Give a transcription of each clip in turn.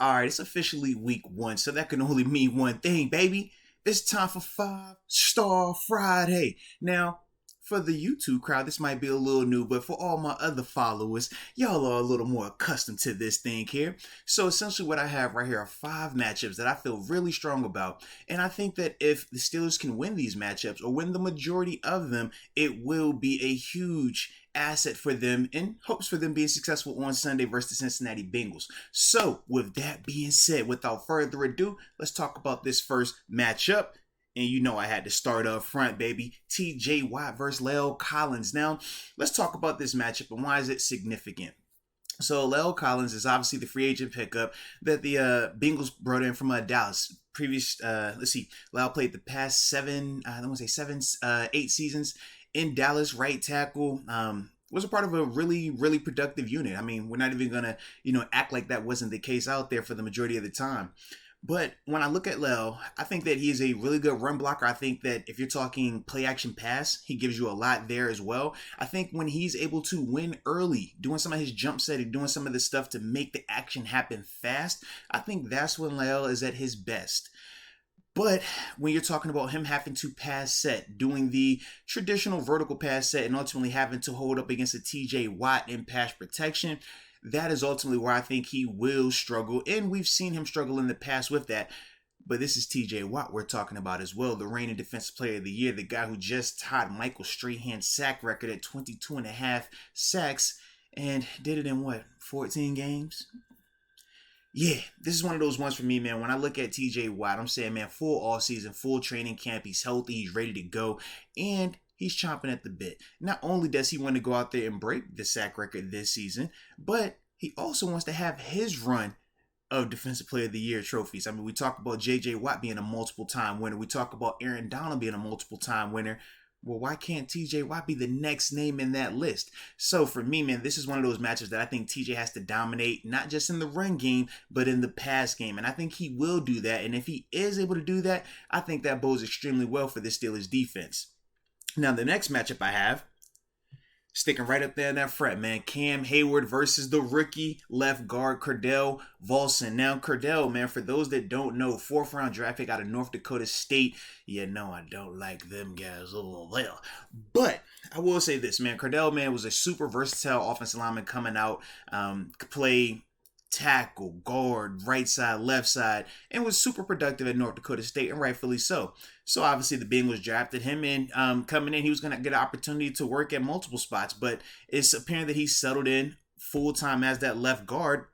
All right, it's officially week 1, so that can only mean one thing, baby. It's time for 5-Star Friday. Now, for the YouTube crowd, this might be a little new, but for all my other followers, y'all are a little more accustomed to this thing here. So essentially what I have right here are 5 matchups that I feel really strong about. And I think that if the Steelers can win these matchups or win the majority of them, it will be a huge asset for them in hopes for them being successful on Sunday versus the Cincinnati Bengals. So with that being said, without further ado, let's talk about this first matchup. And you know I had to start up front, baby. TJ Watt versus La'el Collins. Now, let's talk about this matchup and why is it significant. So La'el Collins is obviously the free agent pickup that the Bengals brought in from Dallas. La'el played the past 8 seasons in Dallas, right tackle. Was a part of a really, really productive unit. I mean, we're not even gonna, act like that wasn't the case out there for the majority of the time. But when I look at La'el, I think that he is a really good run blocker. I think that if you're talking play action pass, he gives you a lot there as well. I think when he's able to win early, doing some of his jump setting, doing some of the stuff to make the action happen fast, I think that's when La'el is at his best. But when you're talking about him having to pass set, doing the traditional vertical pass set, and ultimately having to hold up against a TJ Watt in pass protection, that is ultimately where I think he will struggle. And we've seen him struggle in the past with that. But this is TJ Watt we're talking about as well, the reigning Defensive Player of the Year, the guy who just tied Michael Strahan's sack record at 22.5 sacks and did it in 14 games? Yeah, this is one of those ones for me, man. When I look at TJ Watt, I'm saying, man, full all season, full training camp. He's healthy, he's ready to go, and he's chomping at the bit. Not only does he want to go out there and break the sack record this season, but he also wants to have his run of Defensive Player of the Year trophies. I mean, we talk about J.J. Watt being a multiple-time winner. We talk about Aaron Donald being a multiple-time winner. Well, why can't TJ Watt be the next name in that list? So for me, man, this is one of those matches that I think TJ has to dominate, not just in the run game, but in the pass game. And I think he will do that. And if he is able to do that, I think that bodes extremely well for the Steelers defense. Now, the next matchup I have, sticking right up there in that front, man, Cam Hayward versus the rookie left guard Cordell Volson. Now, Cordell, man, for those that don't know, 4th round draft pick out of North Dakota State. You know I don't like them guys. Oh, well. But I will say this, man. Cordell, man, was a super versatile offensive lineman coming out. Could play tackle, guard, right side, left side, and was super productive at North Dakota State, and rightfully so. So obviously the Bengals drafted him, and coming in, he was going to get an opportunity to work at multiple spots, but it's apparent that he settled in full-time as that left guard.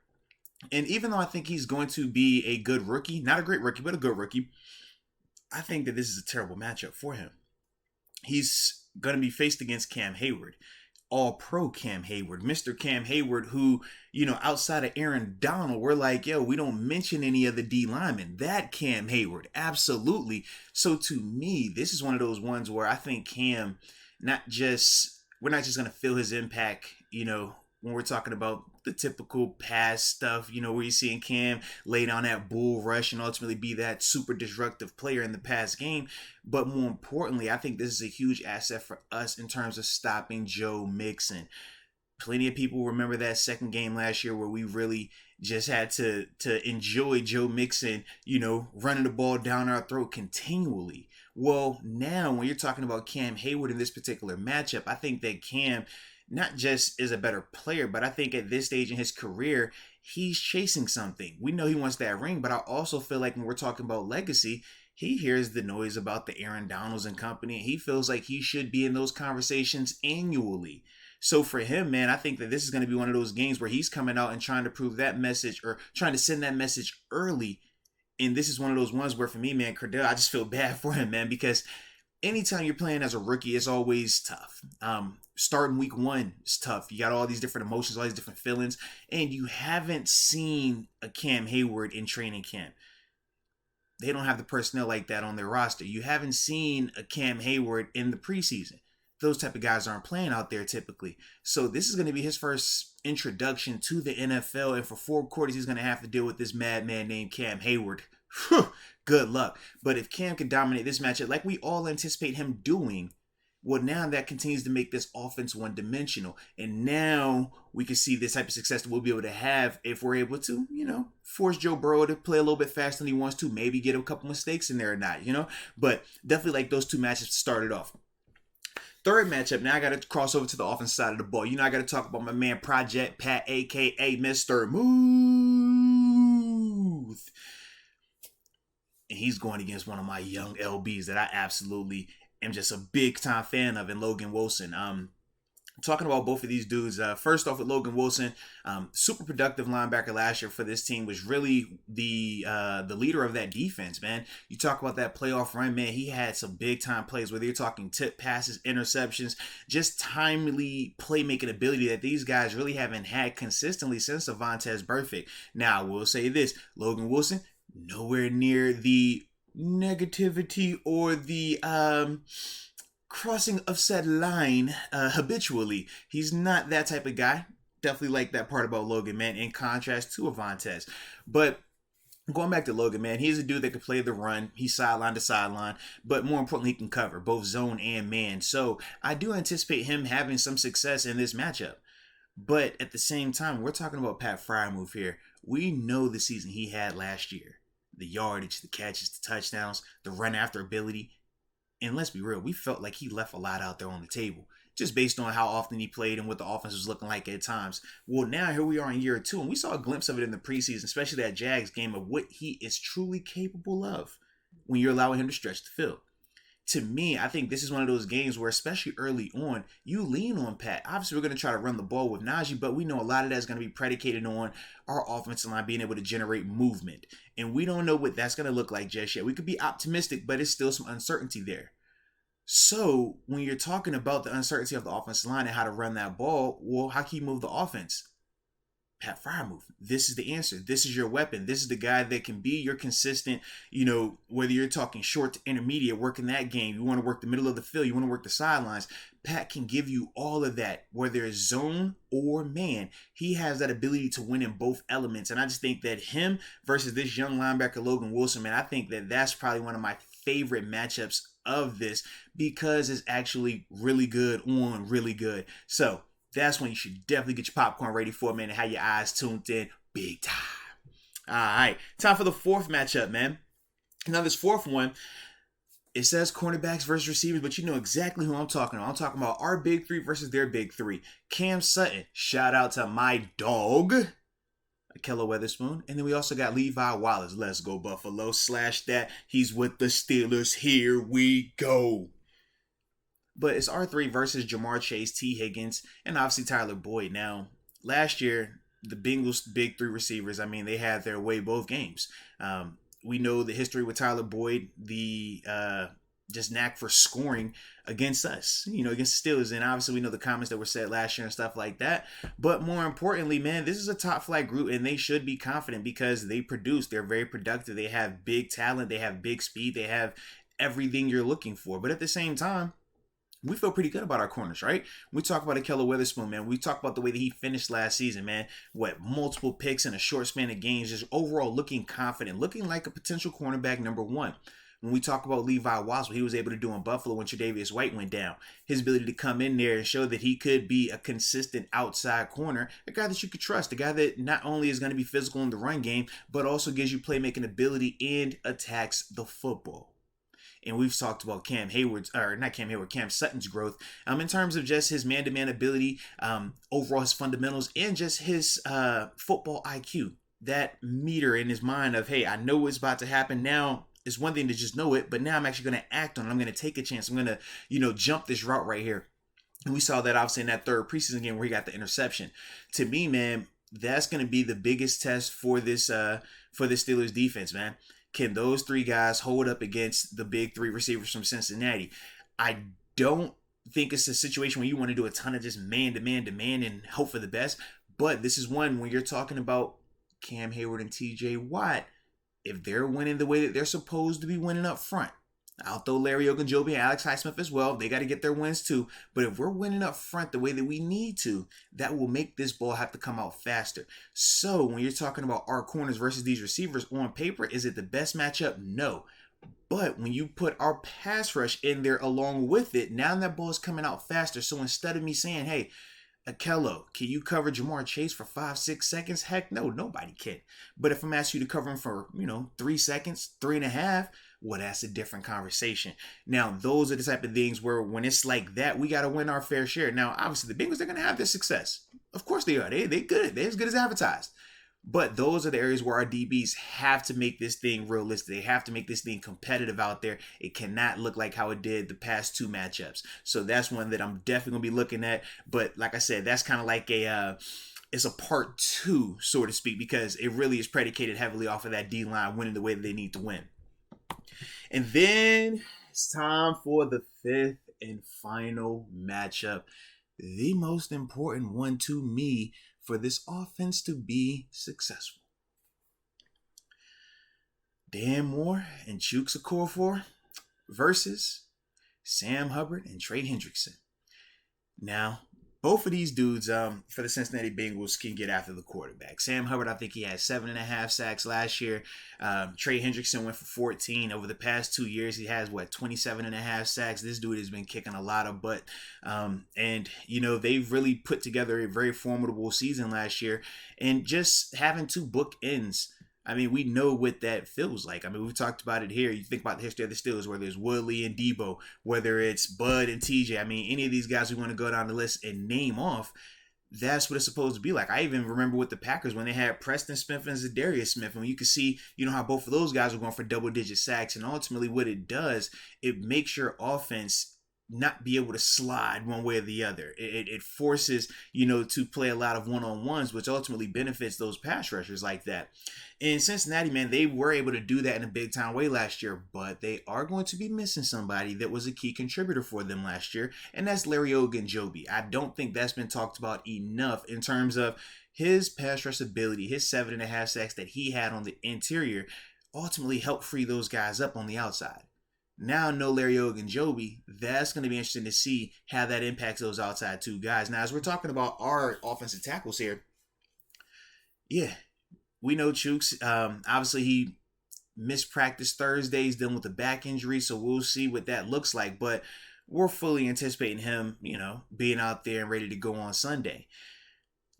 And even though I think he's going to be a good rookie, not a great rookie, but a good rookie, I think that this is a terrible matchup for him. He's going to be faced against Cam Hayward. All-pro Cam Hayward, Mr. Cam Hayward, who, outside of Aaron Donald, we're like, yo, we don't mention any of the D linemen. That Cam Hayward, absolutely. So to me, this is one of those ones where I think Cam, we're not just going to feel his impact, when we're talking about the typical pass stuff, where you're seeing Cam lay down that bull rush and ultimately be that super disruptive player in the pass game. But more importantly, I think this is a huge asset for us in terms of stopping Joe Mixon. Plenty of people remember that second game last year where we really just had to enjoy Joe Mixon, running the ball down our throat continually. Well, now when you're talking about Cam Hayward in this particular matchup, I think that Cam not just is a better player, but I think at this stage in his career, he's chasing something. We know he wants that ring, but I also feel like when we're talking about legacy, he hears the noise about the Aaron Donalds and company. He feels like he should be in those conversations annually. So for him, man, I think that this is going to be one of those games where he's coming out and trying to prove that message or trying to send that message early. And this is one of those ones where for me, man, Cordell, I just feel bad for him, man, because anytime you're playing as a rookie, it's always tough. Starting week 1 is tough. You got all these different emotions, all these different feelings, and you haven't seen a Cam Hayward in training camp. They don't have the personnel like that on their roster. You haven't seen a Cam Hayward in the preseason. Those type of guys aren't playing out there typically. So this is going to be his first introduction to the NFL, and for 4 quarters, he's going to have to deal with this madman named Cam Hayward. Good luck. But if Cam can dominate this matchup like we all anticipate him doing, Well, now that continues to make this offense one-dimensional. And now we can see this type of success that we'll be able to have if we're able to, force Joe Burrow to play a little bit faster than he wants to. Maybe get a couple mistakes in there or not, But definitely like those two matchups started off. Third matchup, now I got to cross over to the offense side of the ball. I got to talk about my man Project Pat, a.k.a. Mr. Smooth. And he's going against one of my young LBs that I absolutely am just a big-time fan of in Logan Wilson. Talking about both of these dudes, first off with Logan Wilson, super productive linebacker last year for this team, was really the leader of that defense, man. You talk about that playoff run, man, he had some big time plays, whether you're talking tip passes, interceptions, just timely playmaking ability that these guys really haven't had consistently since Vontaze Burfict. Now, I will say this, Logan Wilson, nowhere near the negativity or the crossing of said line habitually. He's not that type of guy. Definitely like that part about Logan, man, in contrast to Vontaze. But going back to Logan, man, he's a dude that can play the run. He's sideline to sideline, but more importantly, he can cover both zone and man. So I do anticipate him having some success in this matchup. But at the same time, we're talking about Pat Freiermuth here. We know the season he had last year. The yardage, the catches, the touchdowns, the run after ability. And let's be real, we felt like he left a lot out there on the table, just based on how often he played and what the offense was looking like at times. Well, now here we are in year 2, and we saw a glimpse of it in the preseason, especially that Jags game, of what he is truly capable of when you're allowing him to stretch the field. To me, I think this is one of those games where, especially early on, you lean on Pat. Obviously, we're going to try to run the ball with Najee, but we know a lot of that is going to be predicated on our offensive line being able to generate movement. And we don't know what that's going to look like just yet. We could be optimistic, but it's still some uncertainty there. So, when you're talking about the uncertainty of the offensive line and how to run that ball, well, how can you move the offense? Pat Freiermuth. This is the answer. This is your weapon. This is the guy that can be your consistent, whether you're talking short to intermediate, working that game. You want to work the middle of the field. You want to work the sidelines. Pat can give you all of that, whether it's zone or man. He has that ability to win in both elements. And I just think that him versus this young linebacker, Logan Wilson, man, I think that that's probably one of my favorite matchups of this, because it's actually really good on really good. So, that's when you should definitely get your popcorn ready for, man, and have your eyes tuned in big time. All right, time for the fourth matchup, man. Now, this fourth one, it says cornerbacks versus receivers, but you know exactly who I'm talking about. I'm talking about our big three versus their big three. Cam Sutton, shout out to my dog, Ahkello Witherspoon. And then we also got Levi Wallace. Let's go, Buffalo. Slash that. He's with the Steelers. Here we go. But it's R3 versus Jamar Chase, T. Higgins, and obviously Tyler Boyd. Now, last year, the Bengals' big three receivers, they had their way both games. We know the history with Tyler Boyd, the just knack for scoring against us, against the Steelers. And obviously we know the comments that were said last year and stuff like that. But more importantly, man, this is a top flight group, and they should be confident because they produce. They're very productive. They have big talent. They have big speed. They have everything you're looking for. But at the same time, we feel pretty good about our corners, right? We talk about Ahkello Witherspoon, man. We talk about the way that he finished last season, man. Multiple picks in a short span of games, just overall looking confident, looking like a potential cornerback number one. When we talk about Levi Wallace, what he was able to do in Buffalo when Tre'Davious White went down, his ability to come in there and show that he could be a consistent outside corner, a guy that you could trust, a guy that not only is going to be physical in the run game, but also gives you playmaking ability and attacks the football. And we've talked about Cam Sutton's growth in terms of just his man-to-man ability, overall his fundamentals, and just his football IQ. That meter in his mind of, hey, I know what's about to happen now. It's one thing to just know it, but now I'm actually going to act on it. I'm going to take a chance. I'm going to, jump this route right here. And we saw that obviously in that third preseason game where he got the interception. To me, man, that's going to be the biggest test for this Steelers defense, man. Can those three guys hold up against the big three receivers from Cincinnati? I don't think it's a situation where you want to do a ton of just man-to-man and hope for the best. But this is one when you're talking about Cam Hayward and TJ Watt. If they're winning the way that they're supposed to be winning up front, I'll throw Larry Ogunjobi and Alex Highsmith as well. They got to get their wins too. But if we're winning up front the way that we need to, that will make this ball have to come out faster. So when you're talking about our corners versus these receivers on paper, is it the best matchup? No. But when you put our pass rush in there along with it, now that ball's coming out faster. So instead of me saying, hey, Akello, can you cover Jamar Chase for 5-6 seconds? Heck no, nobody can. But if I'm asking you to cover him for, 3 seconds, 3.5, well, that's a different conversation. Now, those are the type of things where when it's like that, we got to win our fair share. Now, obviously, the Bengals, they're going to have their success. Of course they are. They good. They're as good as advertised. But those are the areas where our DBs have to make this thing realistic. They have to make this thing competitive out there. It cannot look like how it did the past 2 matchups. So that's one that I'm definitely going to be looking at. But like I said, that's kind of like it's a part 2, so to speak, because it really is predicated heavily off of that D-line winning the way that they need to win. And then it's time for the 5th and final matchup. The most important one to me for this offense to be successful. Dan Moore and Chuks Okorafor versus Sam Hubbard and Trey Hendrickson. Now, both of these dudes for the Cincinnati Bengals can get after the quarterback. Sam Hubbard, I think he had 7.5 sacks last year. Trey Hendrickson went for 14. Over the past 2 years, he has, 27.5 sacks. This dude has been kicking a lot of butt. And they've really put together a very formidable season last year. And just having 2 bookends, I mean, we know what that feels like. I mean, we've talked about it here. You think about the history of the Steelers, whether it's Woodley and Debo, whether it's Bud and TJ. I mean, any of these guys we want to go down the list and name off, that's what it's supposed to be like. I even remember with the Packers when they had Preston Smith and Zadarius Smith, and you could see, how both of those guys were going for double-digit sacks. And ultimately what it does, it makes your offense not be able to slide one way or the other. It forces, to play a lot of one-on-ones, which ultimately benefits those pass rushers like that. In Cincinnati, man, they were able to do that in a big-time way last year, but they are going to be missing somebody that was a key contributor for them last year, and that's Larry Ogunjobi. I don't think that's been talked about enough in terms of his pass rush ability. His 7.5 sacks that he had on the interior ultimately helped free those guys up on the outside. Now, no Larry Ogunjobi, that's going to be interesting to see how that impacts those outside 2 guys. Now, as we're talking about our offensive tackles here, yeah, we know Chuks. Obviously, he missed practice Thursdays dealing with a back injury, so we'll see what that looks like. But we're fully anticipating him, being out there and ready to go on Sunday.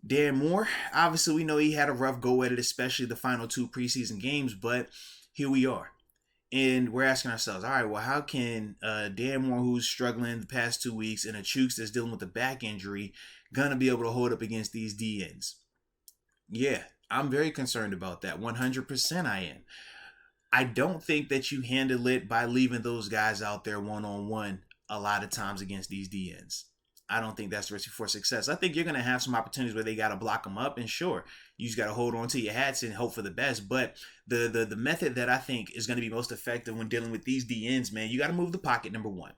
Dan Moore, obviously, we know he had a rough go at it, especially the final 2 preseason games, but here we are. And we're asking ourselves, all right, well, how can Dan Moore, who's struggling the past 2 weeks, and a Chuks that's dealing with a back injury, gonna be able to hold up against these DNs? Yeah, I'm very concerned about that. 100% I am. I don't think that you handle it by leaving those guys out there one-on-one a lot of times against these DNs. I don't think that's the recipe for success. I think you're going to have some opportunities where they got to block them up, and sure, you just got to hold on to your hats and hope for the best. But the method that I think is going to be most effective when dealing with these DNs, man, you got to move the pocket, number one.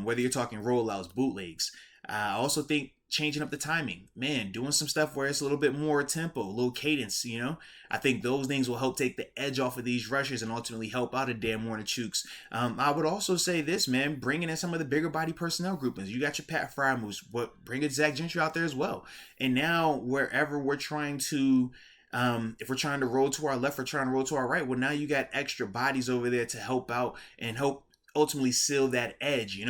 Whether you're talking rollouts, bootlegs. I also think changing up the timing, man, doing some stuff where it's a little bit more tempo, a little cadence, I think those things will help take the edge off of these rushers and ultimately help out a Dan Moore and Chuks. I would also say this, man, bringing in some of the bigger body personnel groupings. You got your Pat Fryermuths, bring a Zach Gentry out there as well. And now wherever we're trying to, if we're trying to roll to our left or trying to roll to our right, well, now you got extra bodies over there to help out and help ultimately seal that edge,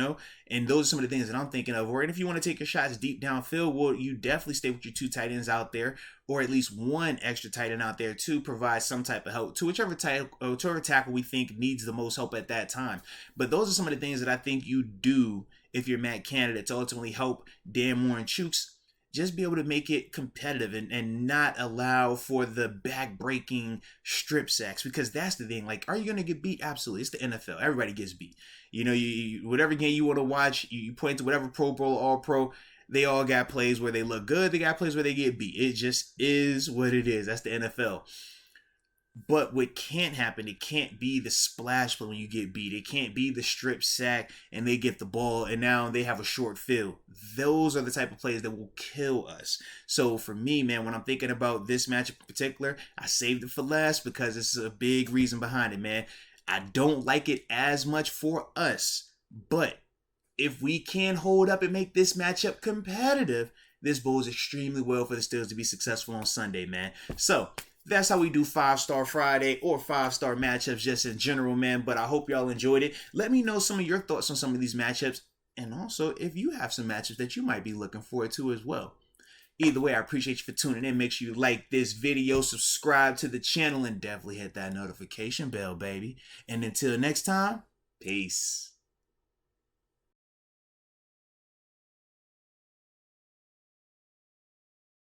and those are some of the things that I'm thinking of. Or if you want to take your shots deep downfield, well, you definitely stay with your 2 tight ends out there, or at least 1 extra tight end out there to provide some type of help to whichever tackle we think needs the most help at that time. But those are some of the things that I think you do if you're Matt Canada to ultimately help Dan Moore and Chuks just be able to make it competitive and not allow for the back-breaking strip sacks, because that's the thing. Like, are you going to get beat? Absolutely. It's the NFL. Everybody gets beat. You whatever game you want to watch, you point to whatever Pro Bowl, All-Pro, they all got plays where they look good. They got plays where they get beat. It just is what it is. That's the NFL. But what can't happen, it can't be the splash play when you get beat. It can't be the strip sack and they get the ball and now they have a short field. Those are the type of plays that will kill us. So for me, man, when I'm thinking about this matchup in particular, I saved it for last because this is a big reason behind it, man. I don't like it as much for us, but if we can hold up and make this matchup competitive, this bodes extremely well for the Steelers to be successful on Sunday, man. So That's how we do 5-Star Friday or 5-star matchups just in general, man. But I hope y'all enjoyed it. Let me know some of your thoughts on some of these matchups. And also, if you have some matchups that you might be looking forward to as well. Either way, I appreciate you for tuning in. Make sure you like this video, subscribe to the channel, and definitely hit that notification bell, baby. And until next time, peace.